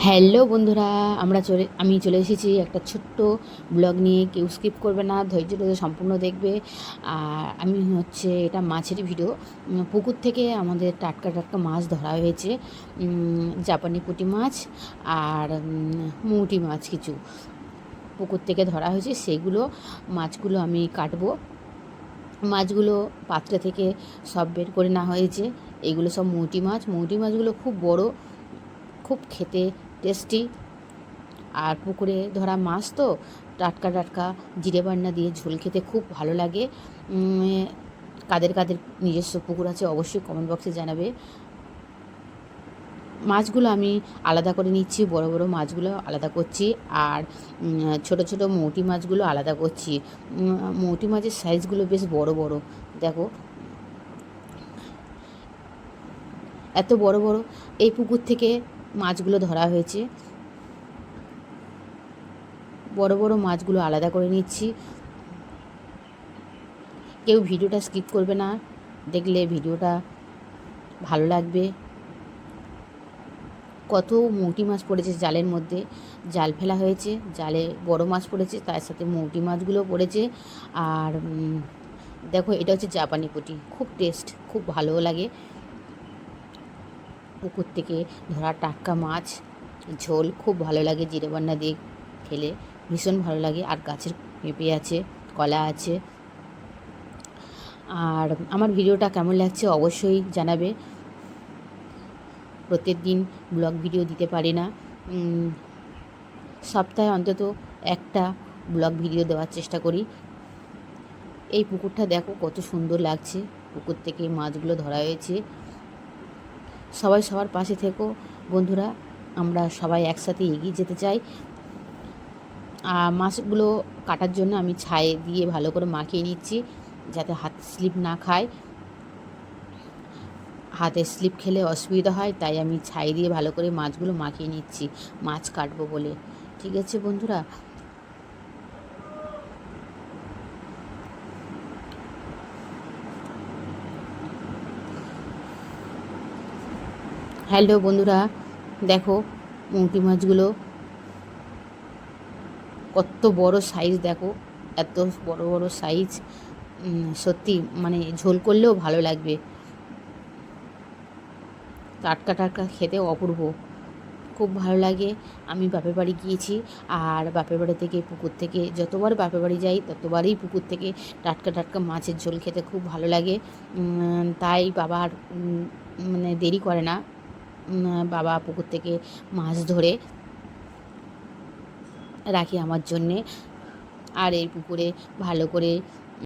Hello বন্ধুরা, আমি চলে এসেছি একটা ছোট্ট ব্লগ নিয়ে। কেউ স্কিপ করবে না, ধৈর্য ধরে সম্পূর্ণ দেখবে। আর এটা মাছের ভিডিও। পুকুর থেকে আমাদের টাটকা টাটকা মাছ ধরা হয়েছে। জাপানি পুঁটি মাছ আর মৌটি মাছ কিছু পুকুর থেকে ধরা হয়েছে। সেগুলো মাছগুলো আমি কাটবো। মাছগুলো পাত্রে থেকে সব বের করে নেওয়া হয়েছে। এগুলো সব মৌটি মাছ। মৌটি মাছগুলো খুব বড়, খুব খেতে টেস্টি। আর পুকুরে ধরা মাছ তো টাটকা টাটকা জিরে বান্না দিয়ে ঝোল খেতে খুব ভালো লাগে। কাদের কাদের নিজস্ব পুকুর আছে অবশ্যই কমেন্ট বক্সে জানাবে। মাছগুলো আমি আলাদা করে নিচ্ছি, বড় বড় মাছগুলো আলাদা করছি, আর ছোট ছোট মৌটি মাছগুলো আলাদা করছি। মৌটি মাছের সাইজগুলো বেশ বড় বড়, দেখো এত বড় বড়। এই পুকুর থেকে মাছগুলো ধরা হয়েছে। বড় বড় মাছগুলো আলাদা করে নিচ্ছি। কেউ ভিডিওটা স্কিপ করবে না, দেখলে ভিডিওটা ভালো লাগবে। কত মৌটি মাছ পড়েছে জালের মধ্যে, জাল ফেলা হয়েছে, জালে বড় মাছ পড়েছে, তার সাথে মৌটি মাছগুলো পড়েছে। আর দেখো, এটা হচ্ছে জাপানি পুঁটি, খুব টেস্ট, খুব ভালোও লাগে। পুকুর থেকে ধরা টাটকা মাছ, ঝোল খুব ভালো লাগে, জিরে বান্না দিয়ে খেলে ভীষণ ভালো লাগে। আর গাছের পেঁপে আছে, কলা আছে। আর আমার ভিডিওটা কেমন লাগছে অবশ্যই জানাবে। প্রত্যেক দিন ব্লগ ভিডিও দিতে পারি না, সপ্তাহে অন্তত একটা ব্লগ ভিডিও দেওয়ার চেষ্টা করি। এই পুকুরটা দেখো কত সুন্দর লাগছে, পুকুর থেকে মাছগুলো ধরা হয়েছে। সবাই সবার পাশে থেকো বন্ধুরা, আমরা সবাই একসাথে এগিয়ে যেতে চাই। মাছগুলো কাটার জন্য আমি ছাই দিয়ে ভালো করে মাখিয়ে নিচ্ছি, যাতে হাত স্লিপ না খায়। হাতে স্লিপ খেলে অসুবিধা হয়, তাই আমি ছাই দিয়ে ভালো করে মাছগুলো মাখিয়ে নিচ্ছি মাছ কাটবো বলে। ঠিক আছে বন্ধুরা, হ্যালো বন্ধুরা, দেখো মৌটি মাছগুলো কত বড় সাইজ, দেখো এত বড় বড় সাইজ। সত্যি মানে ঝোল করলেও ভালো লাগবে, টাটকা টাটকা খেতেও অপূর্ব, খুব ভালো লাগে। আমি বাপের বাড়ি গিয়েছি, আর বাপের বাড়ি থেকে পুকুর থেকে যতবার বাপের বাড়ি যাই ততবারই পুকুর থেকে টাটকা টাটকা মাছের ঝোল খেতে খুব ভালো লাগে। তাই বাবা আর মানে দেরি করে না, বাবা পুকুর থেকে মাছ ধরে রাখি আমার জন্যে। আর এই পুকুরে ভালো করে